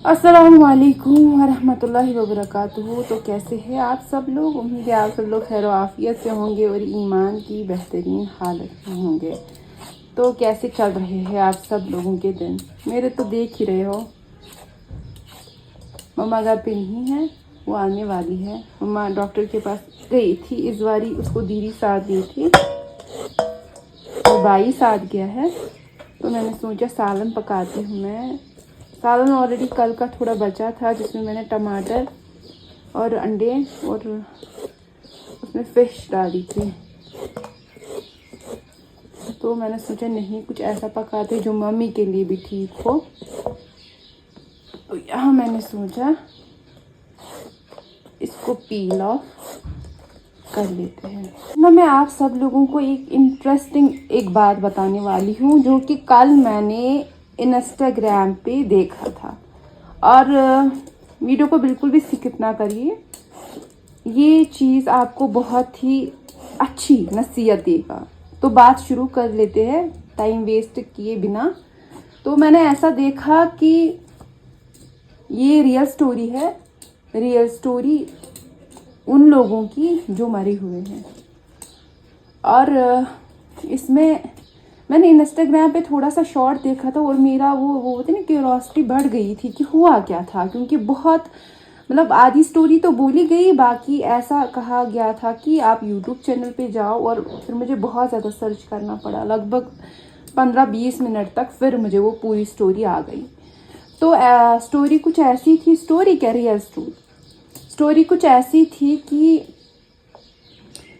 अस्सलामुअलैकुम वरहमतुल्लाहि वबरकातुहू। तो कैसे हैं आप सब लोग? उम्मीद है आप सब लोग खैर आफियत से होंगे और ईमान की बेहतरीन हालत में होंगे। तो कैसे चल रहे हैं आप सब लोगों के दिन? मेरे तो देख ही रहे हो, मम्मा घर पे नहीं है, वो आने वाली है। मम्मा डॉक्टर के पास गई थी, इस बारी उसको दीदी साथ दी थी और भाई साथ गया है। तो मैंने सोचा सालन पकाती हूँ मैं। सालन ऑलरेडी कल का थोड़ा बचा था, जिसमें मैंने टमाटर और अंडे और उसमें फिश डाली थी। तो मैंने सोचा नहीं, कुछ ऐसा पकाते जो मम्मी के लिए भी ठीक हो। तो यहाँ मैंने सोचा इसको पील ऑफ कर लेते हैं ना। मैं आप सब लोगों को एक इंटरेस्टिंग एक बात बताने वाली हूँ, जो कि कल मैंने इंस्टाग्राम पे देखा था। और वीडियो को बिल्कुल भी स्किप ना करिए, ये चीज़ आपको बहुत ही अच्छी नसीहत देगा। तो बात शुरू कर लेते हैं टाइम वेस्ट किए बिना। तो मैंने ऐसा देखा कि ये रियल स्टोरी है, रियल स्टोरी उन लोगों की जो मरे हुए हैं। और इसमें मैंने इंस्टाग्राम पे थोड़ा सा शॉर्ट देखा था और मेरा वो होती ना क्यूरोसिटी बढ़ गई थी कि हुआ क्या था। क्योंकि बहुत मतलब आधी स्टोरी तो बोली गई, बाकी ऐसा कहा गया था कि आप यूट्यूब चैनल पे जाओ। और फिर मुझे बहुत ज़्यादा सर्च करना पड़ा, लगभग 15-20 मिनट तक, फिर मुझे वो पूरी स्टोरी आ गई। तो स्टोरी कुछ ऐसी थी, स्टोरी क्या रियल स्टोरी कुछ ऐसी थी कि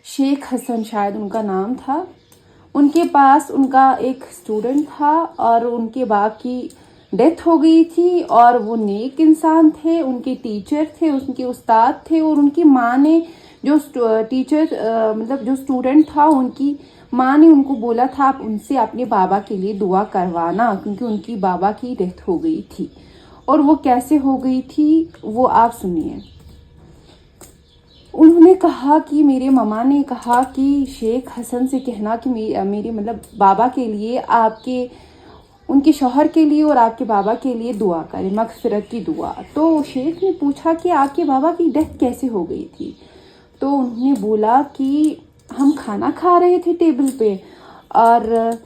शेख हसन शायद उनका नाम था। उनके पास उनका एक स्टूडेंट था और उनके बाप की डेथ हो गई थी। और वो नेक इंसान थे, उनके टीचर थे, उनके उस्ताद थे। और उनकी माँ ने जो टीचर मतलब जो स्टूडेंट था, उनकी माँ ने उनको बोला था आप उनसे अपने बाबा के लिए दुआ करवाना, क्योंकि उनकी बाबा की डेथ हो गई थी। और वो कैसे हो गई थी वो आप सुनिए। उन्होंने कहा कि मेरे ममा ने कहा कि शेख हसन से कहना कि मेरे मतलब बाबा के लिए, आपके उनके शौहर के लिए और आपके बाबा के लिए दुआ करें, मगफिरत की दुआ। तो शेख ने पूछा कि आपके बाबा की डेथ कैसे हो गई थी? तो उन्होंने बोला कि हम खाना खा रहे थे टेबल पे और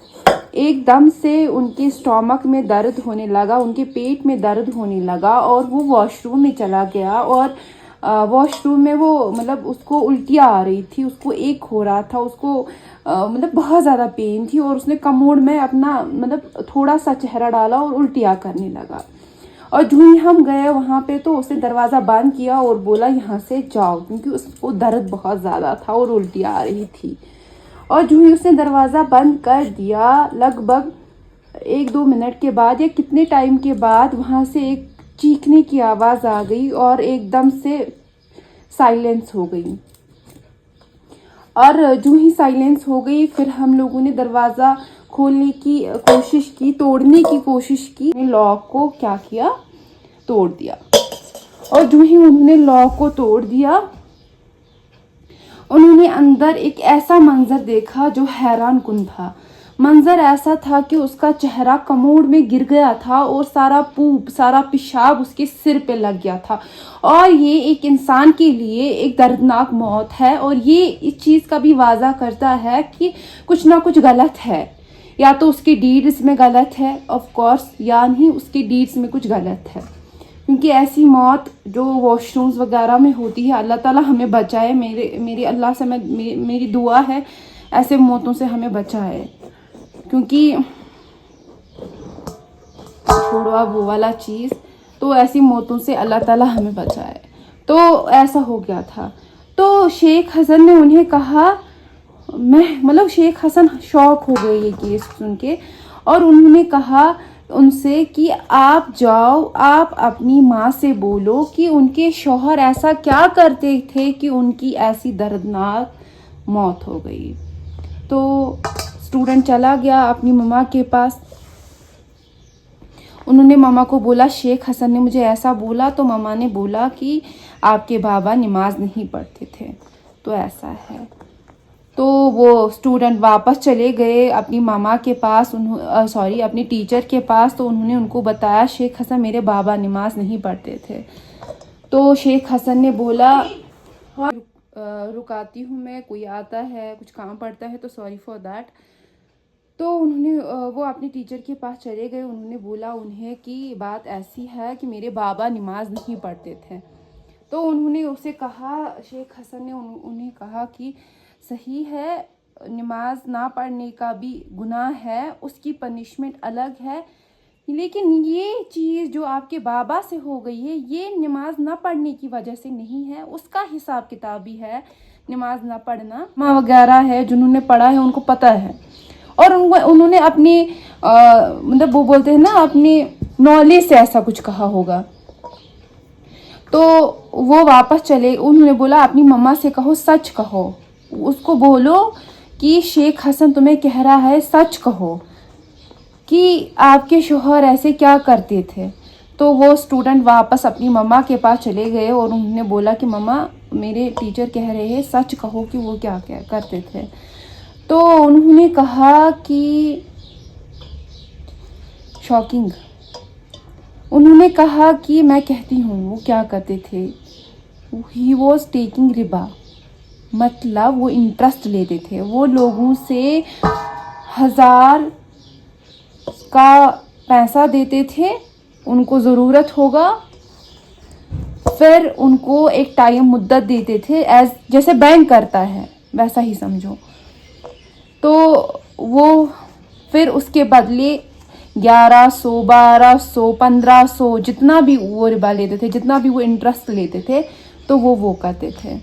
एकदम से उनके स्टोमक में दर्द होने लगा, उनके पेट में दर्द होने लगा और वो वॉशरूम में चला गया। और वॉशरूम में वो मतलब उसको उल्टियाँ आ रही थी, उसको एक हो रहा था, उसको मतलब बहुत ज़्यादा पेन थी। और उसने कमोड में अपना मतलब थोड़ा सा चेहरा डाला और उल्टियाँ करने लगा। और जो ही हम गए वहाँ पे तो उसने दरवाज़ा बंद किया और बोला यहाँ से जाओ, क्योंकि उसको दर्द बहुत ज़्यादा था और उल्टियाँ आ रही थी। और जो ही उसने दरवाज़ा बंद कर दिया, लगभग 1-2 मिनट के बाद या कितने टाइम के बाद वहाँ से एक चीखने की आवाज़ आ गई और एकदम से साइलेंस हो गई। और जो ही साइलेंस हो गई, फिर हम लोगों ने दरवाज़ा खोलने की कोशिश की, तोड़ने की कोशिश की। लॉक को क्या किया, तोड़ दिया। और जो ही उन्होंने लॉक को तोड़ दिया, उन्होंने अंदर एक ऐसा मंजर देखा जो हैरान कुन था। मंजर ऐसा था कि उसका चेहरा कमोड में गिर गया था और सारा पूप, सारा पेशाब उसके सिर पे लग गया था। और ये एक इंसान के लिए एक दर्दनाक मौत है। और ये इस चीज़ का भी वाज़ा करता है कि कुछ ना कुछ गलत है, या तो उसके डीड्स में गलत है ऑफ कोर्स, या नहीं उसके डीड्स में कुछ गलत है। क्योंकि ऐसी मौत जो वॉशरूम्स वगैरह में होती है, अल्लाह ताला हमें बचाए। मेरे अल्लाह से मेरी दुआ है ऐसे मौतों से हमें बचाए। क्योंकि छोड़ो अब वो वाला चीज़, तो ऐसी मौतों से अल्लाह ताला हमें बचाए। तो ऐसा हो गया था। तो शेख हसन ने उन्हें कहा, मैं मतलब शेख हसन शॉक हो गए ये केस सुन के। और उन्होंने कहा उनसे कि आप जाओ, आप अपनी माँ से बोलो कि उनके शौहर ऐसा क्या करते थे कि उनकी ऐसी दर्दनाक मौत हो गई। तो स्टूडेंट चला गया अपनी मम्मा के पास। उन्होंने मम्मा को बोला शेख हसन ने मुझे ऐसा बोला। तो मम्मा ने बोला कि आपके बाबा नमाज नहीं पढ़ते थे, तो ऐसा है। تو وہ اسٹوڈنٹ واپس چلے گئے اپنی ماما کے پاس، اپنی ٹیچر کے پاس. تو انہوں نے ان کو بتایا شیخ حسن میرے بابا نماز نہیں پڑھتے تھے. تو شیخ حسن نے بولا رکاتی ہوں میں، کوئی آتا ہے کچھ کام پڑتا ہے تو سوری فار دیٹ. تو انہوں نے وہ اپنی ٹیچر کے پاس چلے گئے. انہوں نے بولا انہیں کہ بات ایسی ہے کہ میرے بابا نماز نہیں پڑھتے تھے. تو انہوں نے اسے کہا، شیخ حسن نے انہیں کہا کہ صحیح ہے، نماز نہ پڑھنے کا بھی گناہ ہے، اس کی پنشمنٹ الگ ہے، لیکن یہ چیز جو آپ کے بابا سے ہو گئی ہے یہ نماز نہ پڑھنے کی وجہ سے نہیں ہے، اس کا حساب کتاب بھی ہے. نماز نہ پڑھنا ماں وغیرہ ہے جنہوں نے پڑھا ہے ان کو پتہ ہے، اور انہوں نے اپنی مطلب وہ بولتے ہیں نا اپنی نالج سے ایسا کچھ کہا ہوگا. تو وہ واپس چلے. انہوں نے بولا اپنی مما سے کہو سچ کہو، اس کو بولو کہ شیخ حسن تمہیں کہہ رہا ہے سچ کہو کہ آپ کے شوہر ایسے کیا کرتے تھے. تو وہ اسٹوڈنٹ واپس اپنی مما کے پاس چلے گئے اور انہوں نے بولا کہ مما میرے ٹیچر کہہ رہے ہیں سچ کہو کہ وہ کیا کرتے تھے. تو انہوں نے کہا کہ شاکنگ، انہوں نے کہا کہ میں کہتی ہوں وہ کیا کرتے تھے. ہی واز ٹیکنگ ربا، مطلب وہ انٹرسٹ لیتے تھے. وہ لوگوں سے 1000 کا پیسہ دیتے تھے، ان کو ضرورت ہوگا، پھر ان کو ایک ٹائم مدت دیتے تھے، جیسے بینک کرتا ہے ویسا ہی سمجھو. تو وہ پھر اس کے بدلے 1100 1200 1500 جتنا بھی وہ ربا لیتے تھے، جتنا بھی وہ انٹرسٹ لیتے تھے تو وہ کرتے تھے.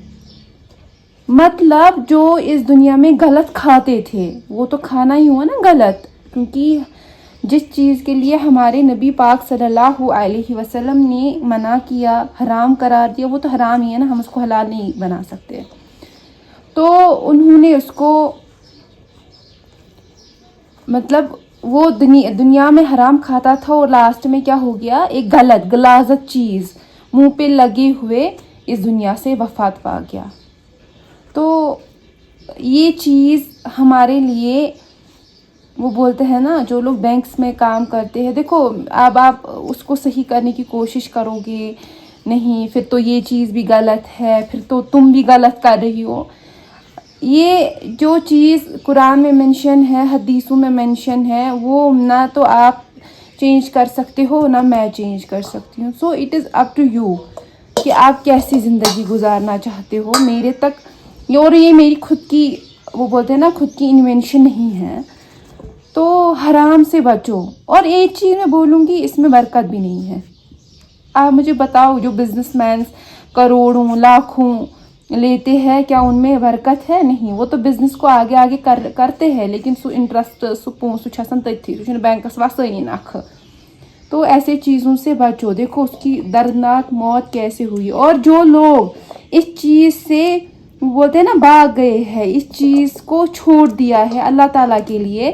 مطلب جو اس دنیا میں غلط کھاتے تھے وہ تو کھانا ہی ہوا نا غلط، کیونکہ جس چیز کے لیے ہمارے نبی پاک صلی اللہ علیہ وسلم نے منع کیا، حرام قرار دیا، وہ تو حرام ہی ہے نا، ہم اس کو حلال نہیں بنا سکتے. تو انہوں نے اس کو مطلب وہ دنیا میں حرام کھاتا تھا اور لاسٹ میں کیا ہو گیا، ایک غلاظت چیز منہ پہ لگے ہوئے اس دنیا سے وفات پا گیا. تو یہ چیز ہمارے لیے، وہ بولتے ہیں نا جو لوگ بینکس میں کام کرتے ہیں، دیکھو اب آپ اس کو صحیح کرنے کی کوشش کرو گے نہیں، پھر تو یہ چیز بھی غلط ہے، پھر تو تم بھی غلط کر رہی ہو. یہ جو چیز قرآن میں منشن ہے، حدیثوں میں منشن ہے، وہ نہ تو آپ چینج کر سکتے ہو نہ میں چینج کر سکتی ہوں. So it is up to you کہ آپ کیسی زندگی گزارنا چاہتے ہو. میرے تک اور یہ میری خود کی، وہ بولتے ہیں نا خود کی انوینشن نہیں ہے. تو حرام سے بچو. اور ایک چیز میں بولوں گی، اس میں برکت بھی نہیں ہے. آپ مجھے بتاؤ جو بزنس مینس کروڑوں لاکھوں لیتے ہیں، کیا ان میں برکت ہے؟ نہیں. وہ تو بزنس کو آگے کرتے ہیں، لیکن سو انٹرسٹ سو پونسہ چھ آسان تتھی، سو بینکس وسانی نکھ. تو ایسے چیزوں سے بچو. دیکھو اس کی دردناک موت کیسے ہوئی. اور جو لوگ اس چیز سے بولتے ہیں نا بھاگ گئے ہیں، اس چیز کو چھوڑ دیا ہے اللہ تعالیٰ کے لیے،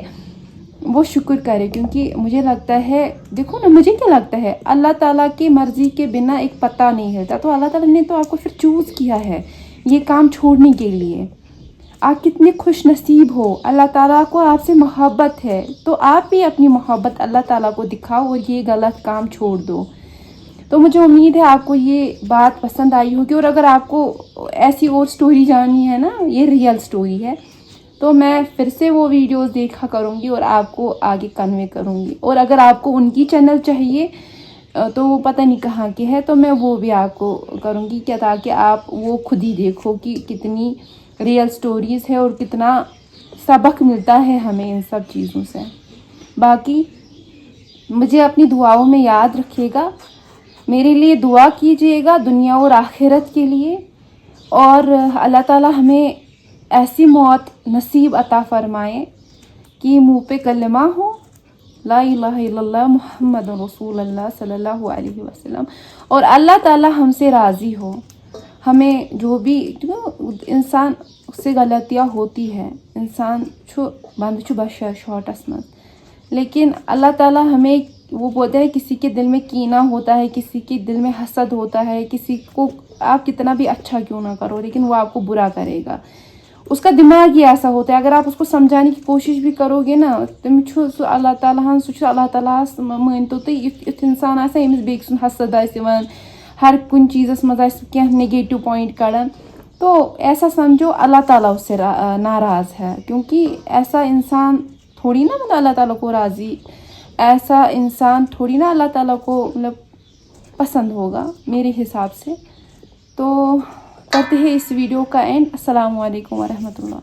وہ شکر کرے. کیونکہ مجھے لگتا ہے، دیکھو نا مجھے کیا لگتا ہے، اللہ تعالیٰ کی مرضی کے بنا ایک پتہ نہیں ہلتا. تو اللہ تعالیٰ نے تو آپ کو پھر چوز کیا ہے یہ کام چھوڑنے کے لیے. آپ کتنے خوش نصیب ہو، اللہ تعالیٰ کو آپ سے محبت ہے. تو آپ بھی اپنی محبت اللہ تعالیٰ کو دکھاؤ اور یہ غلط کام چھوڑ دو. تو مجھے امید ہے آپ کو یہ بات پسند آئی ہوگی. اور اگر آپ کو ایسی اور سٹوری جاننی ہے نا، یہ ریئل سٹوری ہے، تو میں پھر سے وہ ویڈیوز دیکھا کروں گی اور آپ کو آگے کنوے کروں گی. اور اگر آپ کو ان کی چینل چاہیے تو وہ پتہ نہیں کہاں کی ہے، تو میں وہ بھی آپ کو کروں گی کیا، تاکہ آپ وہ خود ہی دیکھو کہ کتنی ریئل سٹوریز ہے اور کتنا سبق ملتا ہے ہمیں ان سب چیزوں سے. باقی مجھے اپنی دعاؤں میں یاد رکھیے گا، میرے لیے دعا کیجیے گا دنیا اور آخرت کے لیے. اور اللہ تعالیٰ ہمیں ایسی موت نصیب عطا فرمائے کہ منہ پہ کلمہ ہو، لا الہ الا اللہ محمد رسول اللہ صلی اللہ علیہ وسلم، اور اللہ تعالیٰ ہم سے راضی ہو. ہمیں جو بھی انسان سے غلطیاں ہوتی ہے، انسان بند چھو بشر شارٹس من، لیکن اللہ تعالیٰ ہمیں، وہ بولتے ہیں کسی کے دل میں کینہ ہوتا ہے، کسی کے دل میں حسد ہوتا ہے، کسی کو آپ کتنا بھی اچھا کیوں نہ کرو لیکن وہ آپ کو برا کرے گا. उसका दिमाग ही ऐसा होता है, अगर आप उसको समझाने की कोशिश भी करोगे ना, तुम सह अल्लाह ताला सह अल्लाह ताला मानतो तुम युथ इंसान यमिस बेक सुन हसद आसान, हर कुन चीज़स मज क्या नेगेटिव पॉइंट कड़ान, तो ऐसा समझो अल्लाह ताला उससे नाराज़ है, क्योंकि ऐसा इंसान थोड़ी ना मतलब अल्लाह ताला को राज़ी, ऐसा इंसान थोड़ी ना अल्लाह ताला को मतलब पसंद होगा मेरे हिसाब से। तो करते हैं इस वीडियो का एंड। अस्सलाम वालेकुम वरहमतुल्लाह।